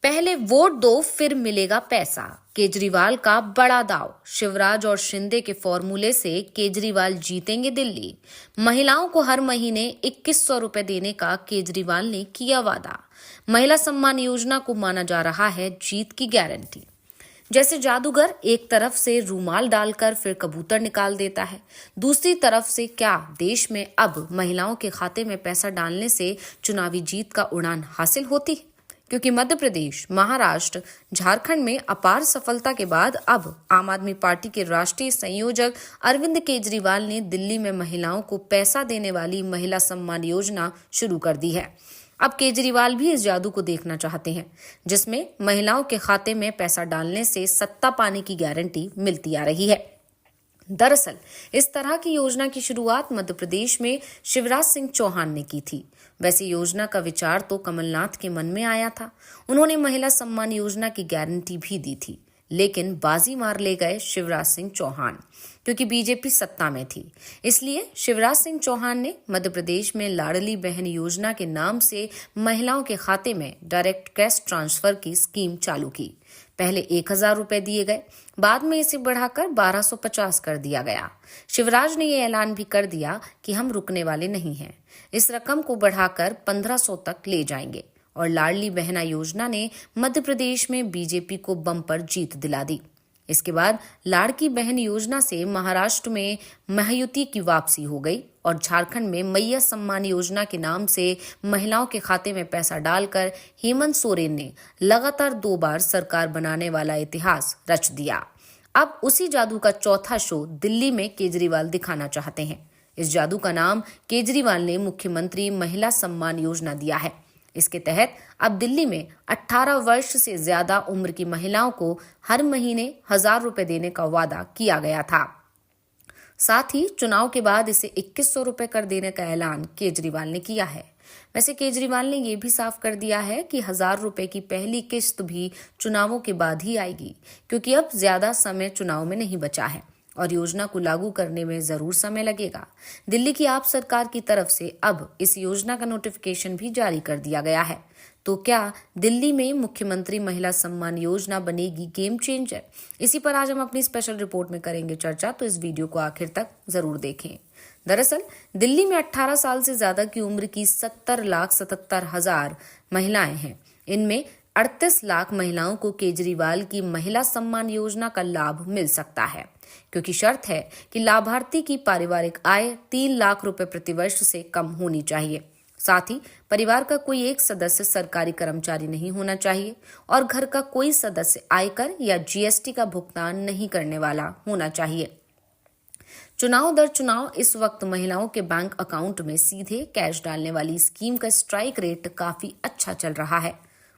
पहले वोट दो फिर मिलेगा पैसा। केजरीवाल का बड़ा दाव। शिवराज और शिंदे के फॉर्मूले से केजरीवाल जीतेंगे दिल्ली। महिलाओं को हर महीने 2100 रुपए देने का केजरीवाल ने किया वादा। महिला सम्मान योजना को माना जा रहा है जीत की गारंटी। जैसे जादूगर एक तरफ से रूमाल डालकर फिर कबूतर निकाल देता है, दूसरी तरफ से क्या देश में अब महिलाओं के खाते में पैसा डालने से चुनावी जीत का उड़ान हासिल होती है? क्योंकि मध्य प्रदेश, महाराष्ट्र, झारखंड में अपार सफलता के बाद अब आम आदमी पार्टी के राष्ट्रीय संयोजक अरविंद केजरीवाल ने दिल्ली में महिलाओं को पैसा देने वाली महिला सम्मान योजना शुरू कर दी है। अब केजरीवाल भी इस जादू को देखना चाहते हैं, जिसमें महिलाओं के खाते में पैसा डालने से सत्ता पाने की गारंटी मिलती आ रही है। दरअसल इस तरह की योजना की शुरुआत मध्य प्रदेश में शिवराज सिंह चौहान ने की थी। वैसे योजना का विचार तो कमलनाथ के मन में आया था। उन्होंने महिला सम्मान योजना की गारंटी भी दी थी, लेकिन बाजी मार ले गए शिवराज सिंह चौहान, क्योंकि बीजेपी सत्ता में थी। इसलिए शिवराज सिंह चौहान ने मध्य प्रदेश में लाडली बहन योजना के नाम से महिलाओं के खाते में डायरेक्ट कैश ट्रांसफर की स्कीम चालू की। पहले 1000 रुपए दिए गए, बाद में इसे बढ़ाकर 1250 कर दिया गया। शिवराज ने यह ऐलान भी कर दिया कि हम रुकने वाले नहीं हैं, इस रकम को बढ़ाकर 1500 तक ले जाएंगे। और लाडली बहना योजना ने मध्य प्रदेश में बीजेपी को बम्पर जीत दिला दी। इसके बाद लाड़की बहन योजना से महाराष्ट्र में महायुति की वापसी हो गई और झारखंड में मैया सम्मान योजना के नाम से महिलाओं के खाते में पैसा डालकर हेमंत सोरेन ने लगातार 2 बार सरकार बनाने वाला इतिहास रच दिया। अब उसी जादू का चौथा शो दिल्ली में केजरीवाल दिखाना चाहते हैं। इस जादू का नाम केजरीवाल ने मुख्यमंत्री महिला सम्मान योजना दिया है। इसके तहत अब दिल्ली में 18 वर्ष से ज्यादा उम्र की महिलाओं को हर महीने 1000 रुपए देने का वादा किया गया था। साथ ही चुनाव के बाद इसे 2100 रुपए कर देने का ऐलान केजरीवाल ने किया है। वैसे केजरीवाल ने यह भी साफ कर दिया है कि 1000 रुपए की पहली किस्त भी चुनावों के बाद ही आएगी, क्योंकि अब ज्यादा समय चुनाव में नहीं बचा है और योजना को लागू करने में जरूर समय लगेगा। दिल्ली की आप सरकार की तरफ से अब इस योजना का नोटिफिकेशन भी जारी कर दिया गया है। तो क्या दिल्ली में मुख्यमंत्री महिला सम्मान योजना बनेगी गेम चेंजर? इसी पर आज हम अपनी स्पेशल रिपोर्ट में करेंगे चर्चा, तो इस वीडियो को आखिर तक जरूर देखें। दरअसल दिल्ली में 18 साल से ज्यादा की उम्र की 70,77,000 महिलाएं हैं। इनमें 38 लाख महिलाओं को केजरीवाल की महिला सम्मान योजना का लाभ मिल सकता है, क्योंकि शर्त है कि लाभार्थी की पारिवारिक आय 3 लाख रुपए प्रतिवर्ष से कम होनी चाहिए। साथ ही परिवार का कोई एक सदस्य सरकारी कर्मचारी नहीं होना चाहिए और घर का कोई सदस्य आयकर या जीएसटी का भुगतान नहीं करने वाला होना चाहिए। चुनाव दर चुनाव इस वक्त महिलाओं के बैंक अकाउंट में सीधे कैश डालने वाली स्कीम का स्ट्राइक रेट काफी अच्छा चल रहा है।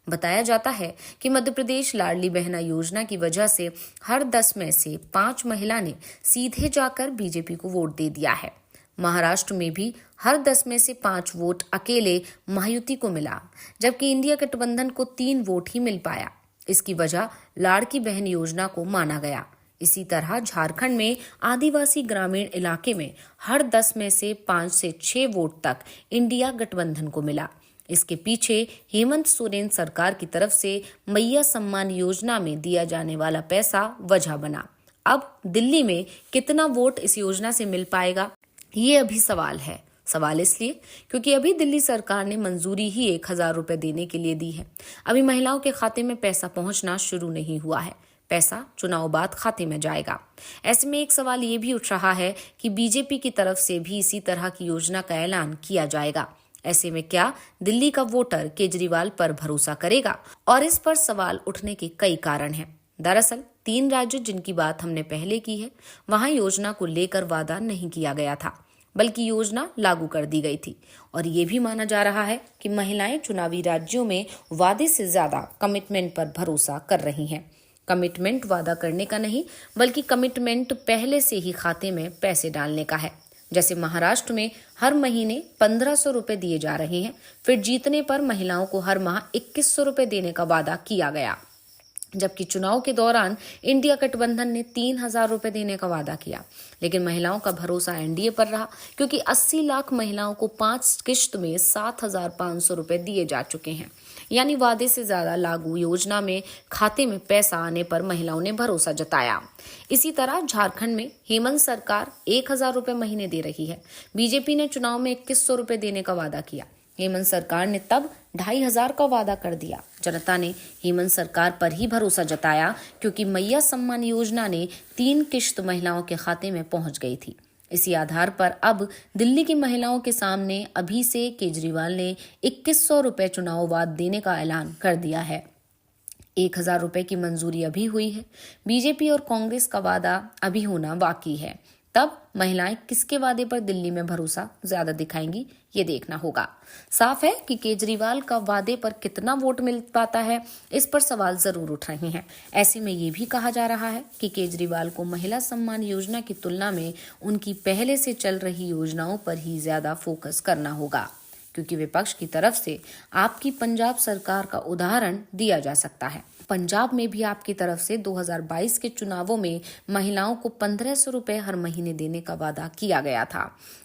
बताया जाता है कि मध्य प्रदेश लाडली बहना योजना की वजह से हर 10 में से 5 महिला ने सीधे जाकर बीजेपी को वोट दे दिया है। महाराष्ट्र में भी हर 10 में से 5 वोट अकेले महायुति को मिला, जबकि इंडिया गठबंधन को 3 वोट ही मिल पाया। इसकी वजह लाड़की बहन योजना को माना गया। इसी तरह झारखंड में आदिवासी ग्रामीण इलाके में हर 10 में से 5 से 6 वोट तक इंडिया गठबंधन को मिला। इसके पीछे हेमंत सोरेन सरकार की तरफ से मैया सम्मान योजना में दिया जाने वाला पैसा वजह बना। अब दिल्ली में कितना वोट इस योजना से मिल पाएगा, ये अभी सवाल है। सवाल इसलिए क्योंकि अभी दिल्ली सरकार ने मंजूरी ही 1000 रुपए देने के लिए दी है। अभी महिलाओं के खाते में पैसा पहुंचना शुरू नहीं हुआ है। पैसा चुनाव बाद खाते में जाएगा। ऐसे में एक सवाल ये भी उठ रहा है कि बीजेपी की तरफ से भी इसी तरह की योजना का ऐलान किया जाएगा। ऐसे में क्या दिल्ली का वोटर केजरीवाल पर भरोसा करेगा? और इस पर सवाल उठने के कई कारण हैं। दरअसल 3 राज्य जिनकी बात हमने पहले की है, वहां योजना को लेकर वादा नहीं किया गया था, बल्कि योजना लागू कर दी गई थी। और ये भी माना जा रहा है कि महिलाएं चुनावी राज्यों में वादे से ज्यादा कमिटमेंट पर भरोसा कर रही हैं। कमिटमेंट वादा करने का नहीं, बल्कि कमिटमेंट पहले से ही खाते में पैसे डालने का है। जैसे महाराष्ट्र में हर महीने 1500 रुपए दिए जा रहे हैं, फिर जीतने पर महिलाओं को हर माह 2100 रुपए देने का वादा किया गया, जबकि चुनाव के दौरान इंडिया गठबंधन ने 3000 रुपए देने का वादा किया। लेकिन महिलाओं का भरोसा एनडीए पर रहा, क्योंकि 80 लाख महिलाओं को 5 किश्त में 7500 रुपए दिए जा चुके हैं। यानी वादे से ज्यादा लागू योजना में खाते में पैसा आने पर महिलाओं ने भरोसा जताया। इसी तरह झारखंड में हेमंत सरकार 1,000 रुपए महीने दे रही है। बीजेपी ने चुनाव में 2,100 रुपए देने का वादा किया। हेमंत सरकार ने तब 2,500 का वादा कर दिया। जनता ने हेमंत सरकार पर ही भरोसा जताया क्योंकि मैया सम्मान योजना ने 3 किश्त महिलाओं के खाते में पहुंच गई थी। इसी आधार पर अब दिल्ली की महिलाओं के सामने अभी से केजरीवाल ने 2,100 रुपए चुनाव वाद देने का ऐलान कर दिया है। 1,000 रुपए की मंजूरी अभी हुई है। बीजेपी और कांग्रेस का वादा अभी होना बाकी है। तब महिलाएं किसके वादे पर दिल्ली में भरोसा ज्यादा दिखाएंगी, ये देखना होगा। साफ है कि केजरीवाल का वादे पर कितना वोट मिल पाता है, इस पर सवाल जरूर उठ रहे हैं। ऐसे में ये भी कहा जा रहा है कि केजरीवाल को महिला सम्मान योजना की तुलना में उनकी पहले से चल रही योजनाओं पर ही ज्यादा फोकस करना होगा, क्योंकि विपक्ष की तरफ से आपकी पंजाब सरकार का उदाहरण दिया जा सकता है। पंजाब में भी आपकी तरफ से 2022 के चुनावों में महिलाओं को 1,500 रुपए हर महीने देने का वादा किया गया था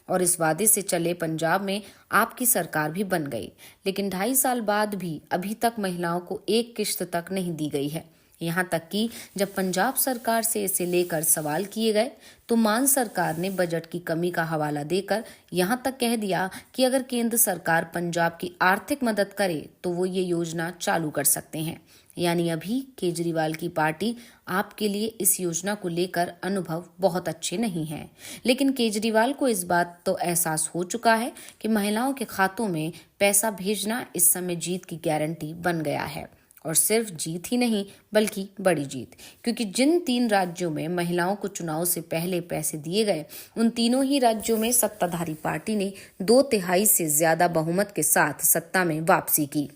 और इस वादे से चले पंजाब में आपकी सरकार भी बन गई। लेकिन 2.5 साल बाद भी अभी तक महिलाओं को एक किश्त तक नहीं दी गई है। यहाँ तक कि जब पंजाब सरकार से इसे लेकर सवाल किए गए तो मान सरकार ने बजट की कमी का हवाला देकर यहाँ तक कह दिया कि अगर केंद्र सरकार पंजाब की आर्थिक मदद करे तो वो ये योजना चालू कर सकते हैं। यानी अभी केजरीवाल की पार्टी आपके लिए इस योजना को लेकर अनुभव बहुत अच्छे नहीं हैं। लेकिन केजरीवाल को इस बात तो एहसास हो चुका है कि महिलाओं के खातों में पैसा भेजना इस समय जीत की गारंटी बन गया है। और सिर्फ जीत ही नहीं बल्कि बड़ी जीत, क्योंकि जिन 3 राज्यों में महिलाओं को चुनाव से पहले पैसे दिए गए उन तीनों ही राज्यों में सत्ताधारी पार्टी ने 2/3 से ज्यादा बहुमत के साथ सत्ता में वापसी की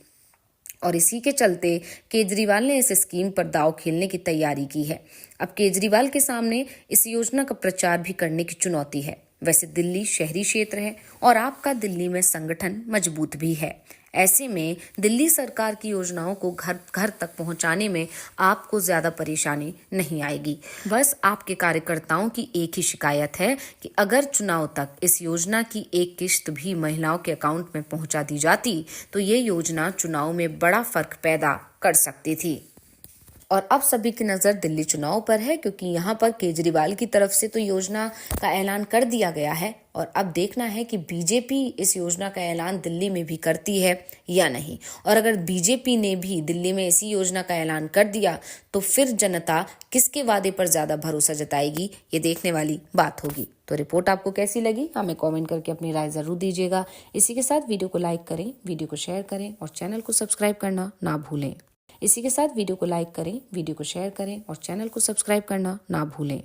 और इसी के चलते केजरीवाल ने इस स्कीम पर दांव खेलने की तैयारी की है। अब केजरीवाल के सामने इस योजना का प्रचार भी करने की चुनौती है। वैसे दिल्ली शहरी क्षेत्र है और आपका दिल्ली में संगठन मजबूत भी है। ऐसे में दिल्ली सरकार की योजनाओं को घर घर तक पहुंचाने में आपको ज्यादा परेशानी नहीं आएगी। बस आपके कार्यकर्ताओं की एक ही शिकायत है कि अगर चुनाव तक इस योजना की एक किश्त भी महिलाओं के अकाउंट में पहुंचा दी जाती तो ये योजना चुनाव में बड़ा फर्क पैदा कर सकती थी। और अब सभी की नजर दिल्ली चुनाव पर है, क्योंकि यहाँ पर केजरीवाल की तरफ से तो योजना का ऐलान कर दिया गया है और अब देखना है कि बीजेपी इस योजना का ऐलान दिल्ली में भी करती है या नहीं। और अगर बीजेपी ने भी दिल्ली में इसी योजना का ऐलान कर दिया तो फिर जनता किसके वादे पर ज्यादा भरोसा जताएगी, ये देखने वाली बात होगी। तो रिपोर्ट आपको कैसी लगी हमें कमेंट करके अपनी राय जरूर दीजिएगा। इसी के साथ वीडियो को लाइक करें, वीडियो को शेयर करें और चैनल को सब्सक्राइब करना ना भूलें। इसी के साथ वीडियो को लाइक करें, वीडियो को शेयर करें और चैनल को सब्सक्राइब करना ना भूलें।